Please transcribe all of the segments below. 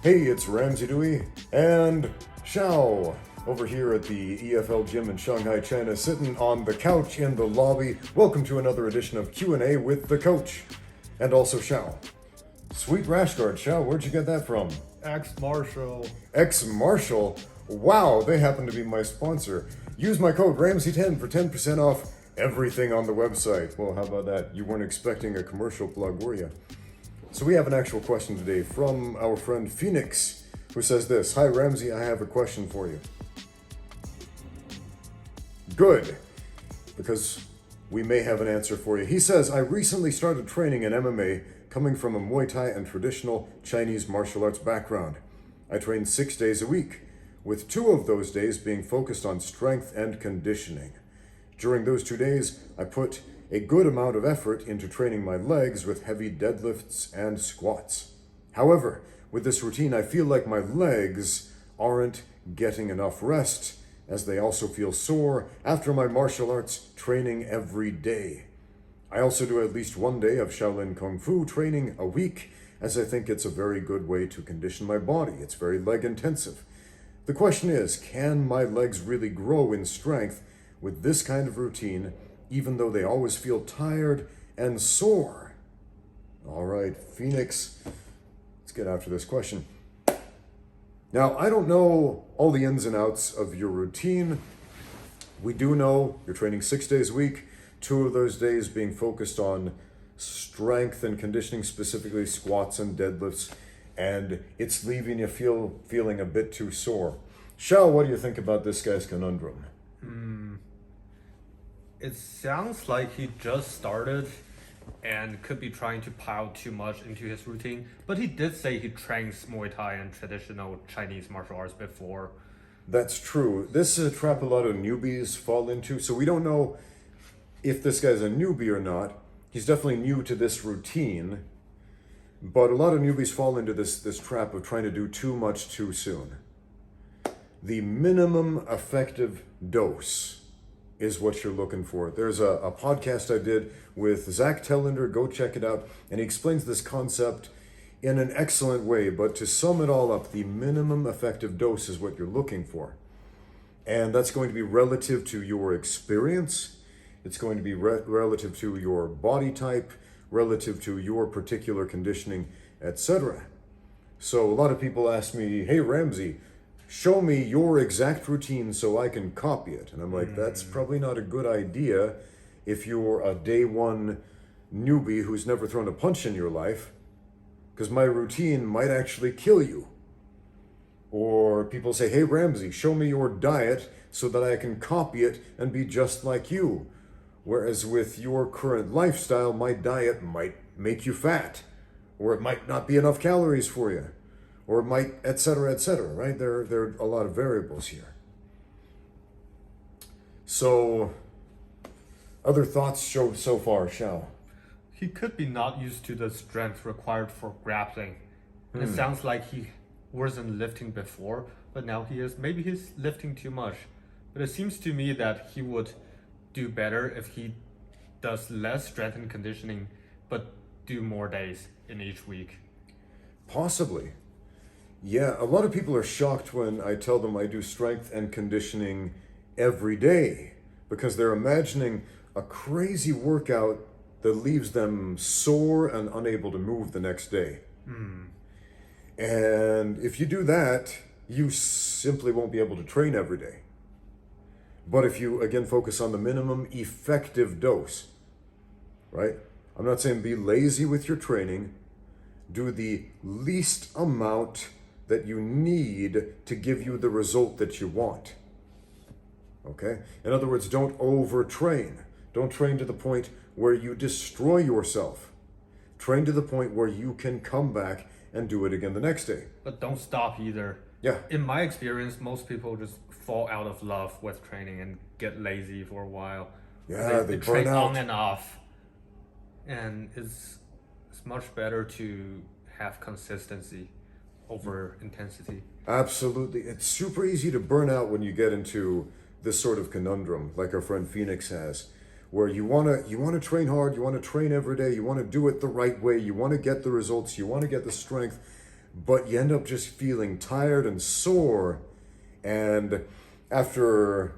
Hey, it's Ramsey Dewey and Xiao over here at the EFL gym in Shanghai, China, sitting on the couch in the lobby. Welcome to another edition of Q&A with the coach and also Xiao. Sweet rash guard, Xiao, where'd you get that from? Ex-Marshall. Ex-Marshall? Wow, they happen to be my sponsor. Use my code Ramsey10 for 10% off everything on the website. Well, how about that? You weren't expecting a commercial plug, were you? So we have an actual question today from our friend Phoenix, who says this: Hi Ramsey, I have a question for you. Good, because we may have an answer for you. He says, I recently started training in MMA, coming from a Muay Thai and traditional Chinese martial arts background. I train 6 days a week, with 2 of those days being focused on strength and conditioning. During those 2 days, I put a good amount of effort into training my legs with heavy deadlifts and squats. However, with this routine, I feel like my legs aren't getting enough rest, as they also feel sore after my martial arts training every day. I also do at least 1 day of Shaolin Kung Fu training a week, as I think it's a very good way to condition my body. It's very leg intensive. The question is, can my legs really grow in strength with this kind of routine, even though they always feel tired and sore? All right, Phoenix, let's get after this question. Now, I don't know all the ins and outs of your routine. We do know you're training 6 days a week, 2 of those days being focused on strength and conditioning, specifically squats and deadlifts, and it's leaving you feeling a bit too sore. Xiao, what do you think about this guy's conundrum? It sounds like he just started and could be trying to pile too much into his routine, but he did say he trains Muay Thai and traditional Chinese martial arts before. That's true. This is a trap a lot of newbies fall into, so we don't know if this guy's a newbie or not. He's definitely new to this routine, but a lot of newbies fall into this trap of trying to do too much too soon. The minimum effective dose is what you're looking for. There's a podcast I did with Zach Tellender, go check it out, and he explains this concept in an excellent way, but to sum it all up, the minimum effective dose is what you're looking for. And that's going to be relative to your experience, it's going to be relative to your body type, relative to your particular conditioning, etc. So a lot of people ask me, hey Ramsey, show me your exact routine so I can copy it. And I'm like, that's probably not a good idea if you're a day one newbie who's never thrown a punch in your life, because my routine might actually kill you. Or people say, hey Ramsey, show me your diet so that I can copy it and be just like you. Whereas with your current lifestyle, my diet might make you fat, or it might not be enough calories for you, or it might, etc., right? There are a lot of variables here. So, other thoughts so far, Xiao? He could be not used to the strength required for grappling. It sounds like he wasn't lifting before, but now he is. Maybe he's lifting too much. But it seems to me that he would do better if he does less strength and conditioning, but do more days in each week. Possibly. Yeah, a lot of people are shocked when I tell them I do strength and conditioning every day, because they're imagining a crazy workout that leaves them sore and unable to move the next day. And if you do that, you simply won't be able to train every day. But if you, again, focus on the minimum effective dose, right? I'm not saying be lazy with your training. Do the least amount that you need to give you the result that you want. Okay? In other words, don't overtrain. Don't train to the point where you destroy yourself. Train to the point where you can come back and do it again the next day. But don't stop either. Yeah. In my experience, most people just fall out of love with training and get lazy for a while. Yeah, they burn train out. on and off. And it's much better to have consistency over intensity. Absolutely. It's super easy to burn out when you get into this sort of conundrum like our friend Phoenix has, where you want to train hard, you want to train every day, you want to do it the right way, you want to get the results, you want to get the strength, but you end up just feeling tired and sore. And after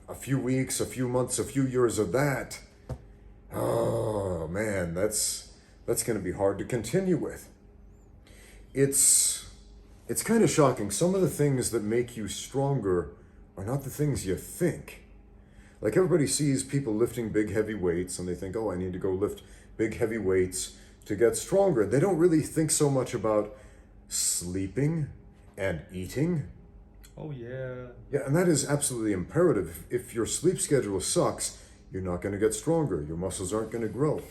a few weeks, a few months, a few years of that, oh man, that's going to be hard to continue with. It's kind of shocking. Some of the things that make you stronger are not the things you think. Like everybody sees people lifting big heavy weights and they think, oh, I need to go lift big heavy weights to get stronger. They don't really think so much about sleeping and eating. Oh, yeah. Yeah, and that is absolutely imperative. If your sleep schedule sucks, you're not going to get stronger. Your muscles aren't going to grow.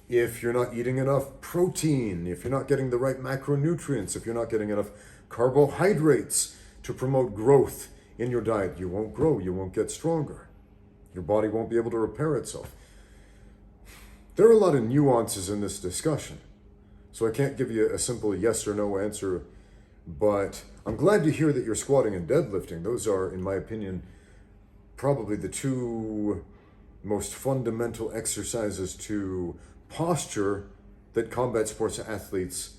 If you're not eating enough protein, if you're not getting the right macronutrients, if you're not getting enough carbohydrates to promote growth in your diet, you won't grow, you won't get stronger. Your body won't be able to repair itself. There are a lot of nuances in this discussion, so I can't give you a simple yes or no answer, but I'm glad to hear that you're squatting and deadlifting. Those are, in my opinion, probably the two most fundamental exercises to posture that combat sports athletes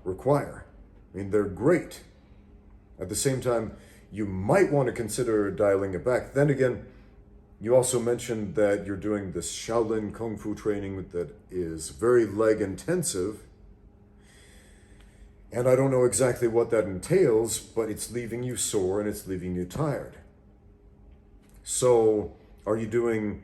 require. I mean, they're great. At the same time, you might want to consider dialing it back. Then again, you also mentioned that you're doing this Shaolin Kung Fu training that is very leg intensive. And I don't know exactly what that entails, but it's leaving you sore and it's leaving you tired. So are you doing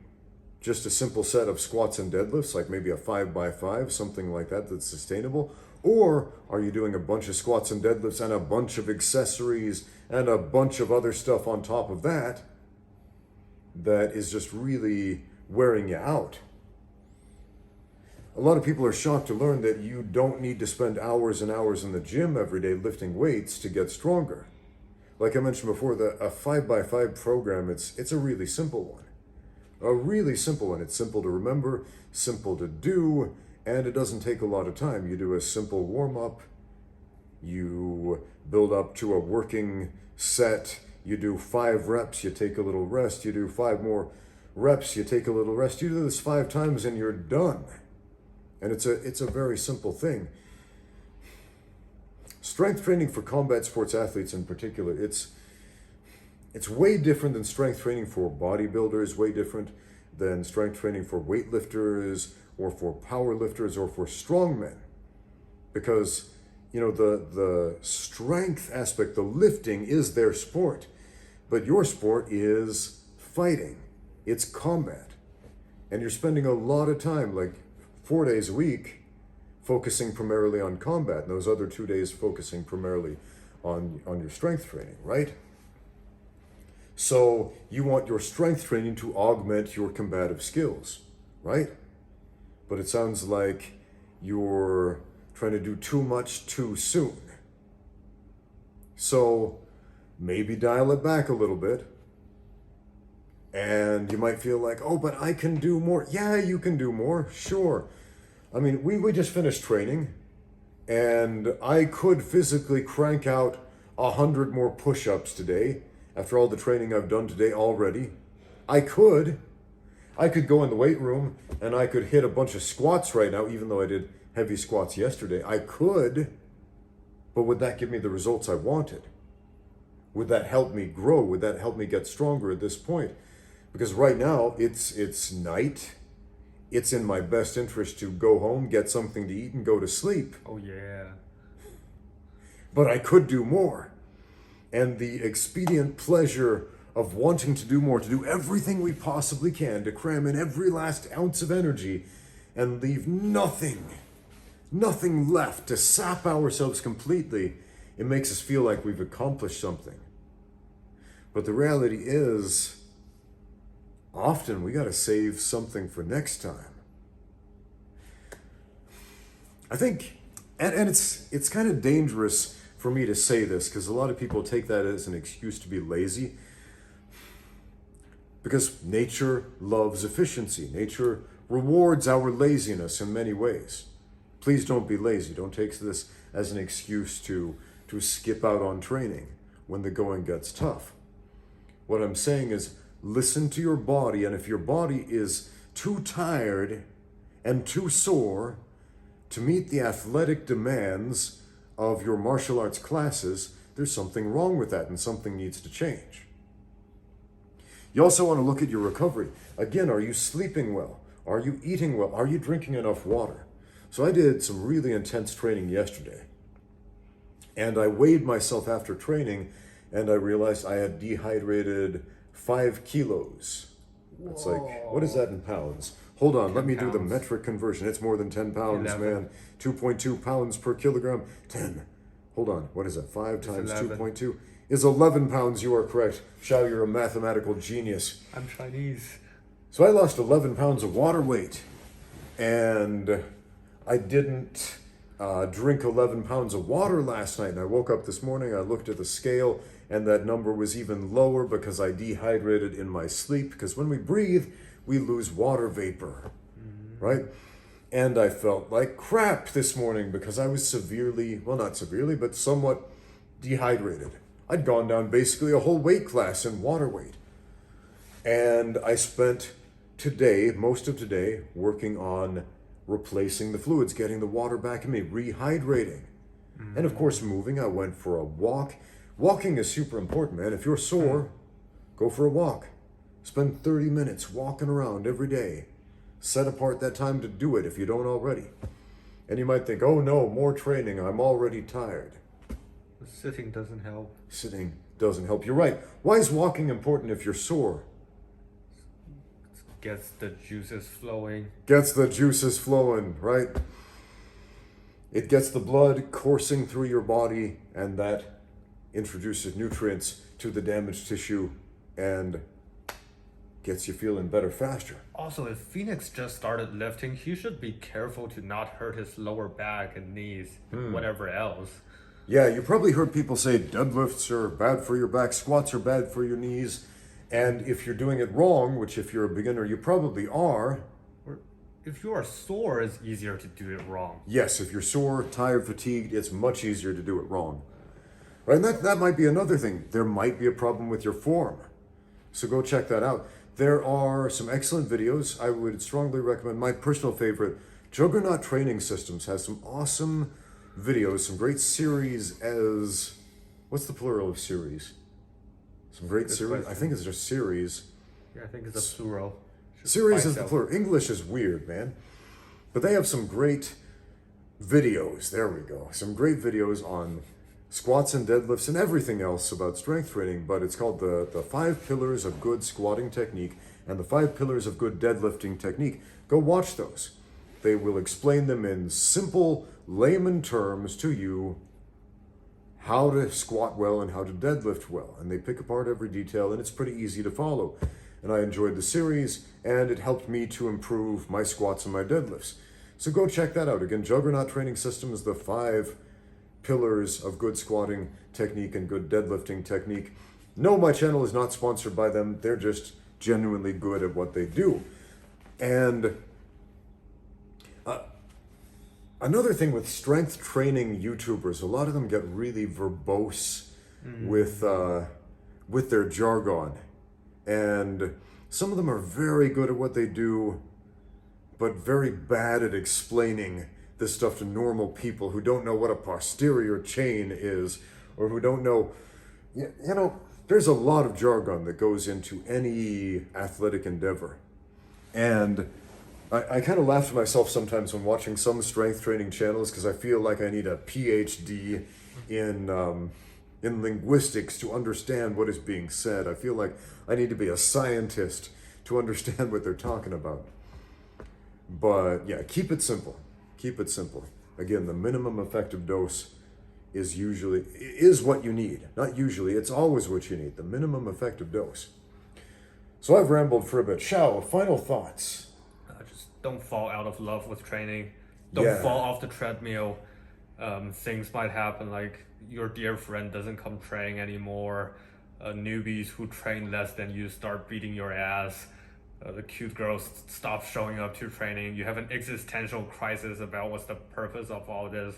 just a simple set of squats and deadlifts, like maybe a 5x5, something like that that's sustainable? Or are you doing a bunch of squats and deadlifts and a bunch of accessories and a bunch of other stuff on top of that that is just really wearing you out? A lot of people are shocked to learn that you don't need to spend hours and hours in the gym every day lifting weights to get stronger. Like I mentioned before, a 5x5 program, it's a really simple one. A really simple one. It's simple to remember, simple to do, and it doesn't take a lot of time. You do a simple warm-up, you build up to a working set, you do 5 reps, you take a little rest, you do 5 more reps, you take a little rest. You do this 5 times and you're done. And it's a very simple thing. Strength training for combat sports athletes in particular, it's way different than strength training for bodybuilders, way different than strength training for weightlifters or for powerlifters or for strongmen. Because, you know, the strength aspect, the lifting is their sport. But your sport is fighting. It's combat. And you're spending a lot of time, like 4 days a week, focusing primarily on combat, and those other 2 days focusing primarily on your strength training, right? So you want your strength training to augment your combative skills, right? But it sounds like you're trying to do too much too soon. So maybe dial it back a little bit. And you might feel like, oh, but I can do more. Yeah, you can do more, sure. I mean, we just finished training, and I could physically crank out 100 more push-ups today after all the training I've done today already. I could go in the weight room and I could hit a bunch of squats right now, even though I did heavy squats yesterday. I could, but would that give me the results I wanted? Would that help me grow? Would that help me get stronger at this point? Because right now it's night. It's in my best interest to go home, get something to eat, and go to sleep. Oh, yeah. But I could do more. And the expedient pleasure of wanting to do more, to do everything we possibly can, to cram in every last ounce of energy and leave nothing left to sap ourselves completely, it makes us feel like we've accomplished something. But the reality is, often we got to save something for next time. I think, and it's kind of dangerous for me to say this because a lot of people take that as an excuse to be lazy. Because nature loves efficiency. Nature rewards our laziness in many ways. Please don't be lazy. Don't take this as an excuse to skip out on training when the going gets tough. What I'm saying is, listen to your body, and if your body is too tired and too sore to meet the athletic demands of your martial arts classes, there's something wrong with that and something needs to change. You also want to look at your recovery. Again, are you sleeping well? Are you eating well? Are you drinking enough water? So I did some really intense training yesterday. And I weighed myself after training and I realized I had dehydrated 5 kilos. That's like, what is that in pounds? Hold on, let me do the metric conversion. It's more than 10 pounds, 11. man. 2.2 pounds per kilogram. 10. Hold on, what is that? 5 times 2.2 is 11 pounds. You are correct. Xiao, you're a mathematical genius. I'm Chinese. So I lost 11 pounds of water weight. And I didn't drink 11 pounds of water last night. And I woke up this morning, I looked at the scale, and that number was even lower because I dehydrated in my sleep. Because when we breathe, we lose water vapor, right? And I felt like crap this morning because I was severely, well, not severely, but somewhat dehydrated. I'd gone down basically a whole weight class in water weight. And I spent today, most of today, working on replacing the fluids, getting the water back in me, rehydrating. And of course, moving. I went for a walk. Walking is super important, man. If you're sore, go for a walk. Spend 30 minutes walking around every day. Set apart that time to do it if you don't already. And you might think, oh no, more training, I'm already tired. Sitting doesn't help. Sitting doesn't help. You're right. Why is walking important if you're sore? Gets the juices flowing. Gets the juices flowing, right? It gets the blood coursing through your body, and that introduces nutrients to the damaged tissue and gets you feeling better faster. Also, if Phoenix just started lifting, he should be careful to not hurt his lower back and knees, whatever else. Yeah, you probably heard people say deadlifts are bad for your back, squats are bad for your knees. And if you're doing it wrong, which if you're a beginner, you probably are. Or if you are sore, it's easier to do it wrong. Yes, if you're sore, tired, fatigued, it's much easier to do it wrong. Right, and that might be another thing. There might be a problem with your form. So go check that out. There are some excellent videos. I would strongly recommend. My personal favorite, Juggernaut Training Systems, has some awesome videos, some great series as... What's the plural of series? Some great series. I think it's just series. Yeah, I think it's a plural. Series is the plural. English is weird, man. But they have some great videos. There we go. Some great videos on squats and deadlifts and everything else about strength training. But it's called the 5 Pillars of Good Squatting Technique and the 5 Pillars of Good Deadlifting Technique. Go watch those. They will explain them in simple layman terms to you, how to squat well and how to deadlift well. And they pick apart every detail, and it's pretty easy to follow. And I enjoyed the series, and it helped me to improve my squats and my deadlifts. So go check that out. Again, Juggernaut Training Systems, the 5 Pillars of Good Squatting Technique and Good Deadlifting Technique. No, my channel is not sponsored by them. They're just genuinely good at what they do. And another thing with strength training YouTubers, a lot of them get really verbose with their jargon. And some of them are very good at what they do, but very bad at explaining this stuff to normal people who don't know what a posterior chain is, or who don't know, you know, there's a lot of jargon that goes into any athletic endeavor. And I kind of laugh to myself sometimes when watching some strength training channels because I feel like I need a PhD in linguistics to understand what is being said. I feel like I need to be a scientist to understand what they're talking about. But yeah, keep it simple. Keep it simple. Again, the minimum effective dose is what you need. Not usually, it's always what you need. The minimum effective dose. So I've rambled for a bit. Xiao, final thoughts. Just don't fall out of love with training. Don't fall off the treadmill. Things might happen, like your dear friend doesn't come training anymore. Newbies who train less than you start beating your ass. The cute girls stop showing up to training. You have an existential crisis about what's the purpose of all this.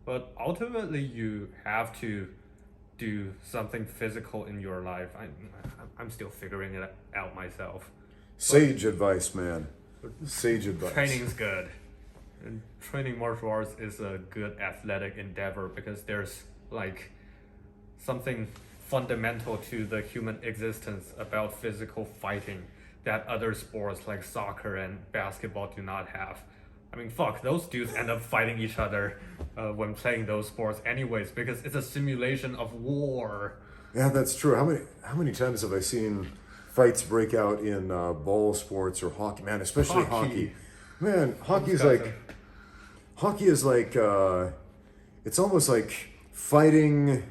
But ultimately, you have to do something physical in your life. I'm still figuring it out myself. Sage advice, man. Sage advice. Training's good. And training martial arts is a good athletic endeavor because there's like something fundamental to the human existence about physical fighting that other sports like soccer and basketball do not have. I mean, fuck, those dudes end up fighting each other when playing those sports anyways because it's a simulation of war. Yeah, that's true. How many times have I seen fights break out in ball sports or hockey? Man, especially hockey. Man, hockey is like it's almost like fighting.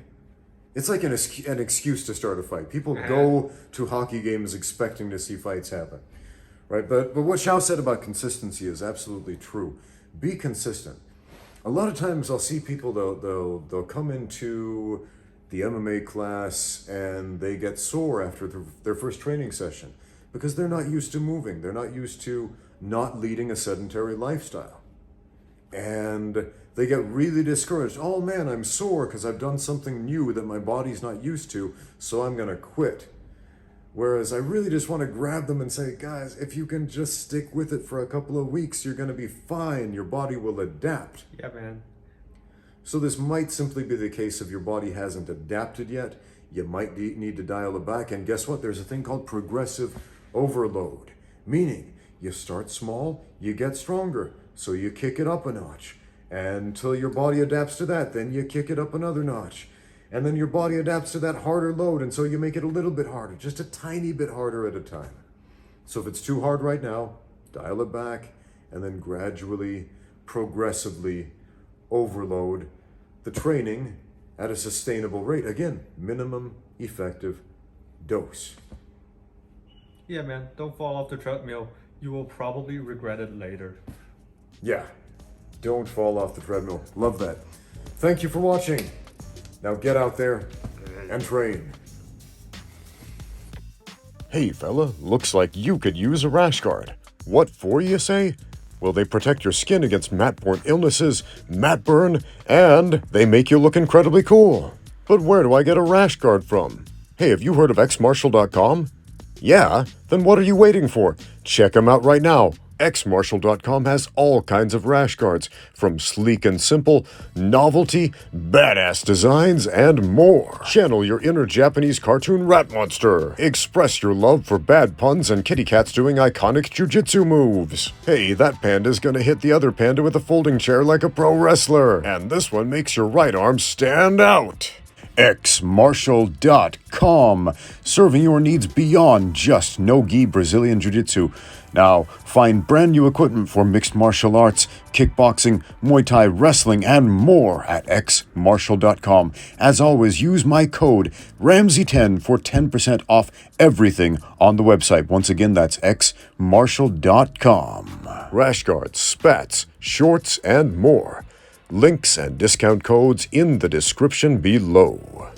It's like an excuse to start a fight. People go to hockey games expecting to see fights happen, right? But what Xiao said about consistency is absolutely true. Be consistent. A lot of times I'll see people they'll come into the MMA class and they get sore after their first training session because they're not used to moving. They're not used to not leading a sedentary lifestyle. And they get really discouraged. Oh man, I'm sore because I've done something new that my body's not used to, so I'm going to quit. Whereas I really just want to grab them and say, guys, if you can just stick with it for a couple of weeks, you're going to be fine. Your body will adapt. Yeah, man. So this might simply be the case if your body hasn't adapted yet. You might need to dial it back. And guess what? There's a thing called progressive overload. Meaning, you start small, you get stronger. So you kick it up a notch. Until your body adapts to that, then you kick it up another notch. And then your body adapts to that harder load, and so you make it a little bit harder, just a tiny bit harder at a time. So if it's too hard right now, dial it back, and then gradually, progressively overload the training at a sustainable rate. Again, minimum effective dose. Yeah, man, don't fall off the treadmill. You will probably regret it later. Yeah, don't fall off the treadmill. Love that. Thank you for watching. Now get out there and train. Hey fella, looks like you could use a rash guard. What for, you say? Well, they protect your skin against mat-borne illnesses, mat burn, and they make you look incredibly cool. But where do I get a rash guard from? Hey, have you heard of xmartial.com? Yeah? Then what are you waiting for? Check them out right now. xmartial.com has all kinds of rash guards, from sleek and simple, novelty, badass designs, and more. Channel your inner Japanese cartoon rat monster. Express your love for bad puns and kitty cats doing iconic jujitsu moves. Hey, that panda's gonna hit the other panda with a folding chair like a pro wrestler. And this one makes your right arm stand out. xmartial.com, serving your needs beyond just no-gi Brazilian Jiu-Jitsu. Now, find brand new equipment for mixed martial arts, kickboxing, Muay Thai, wrestling, and more at xmartial.com. As always, use my code Ramsey10 for 10% off everything on the website. Once again, that's xmartial.com. Rash guards, spats, shorts, and more. Links and discount codes in the description below.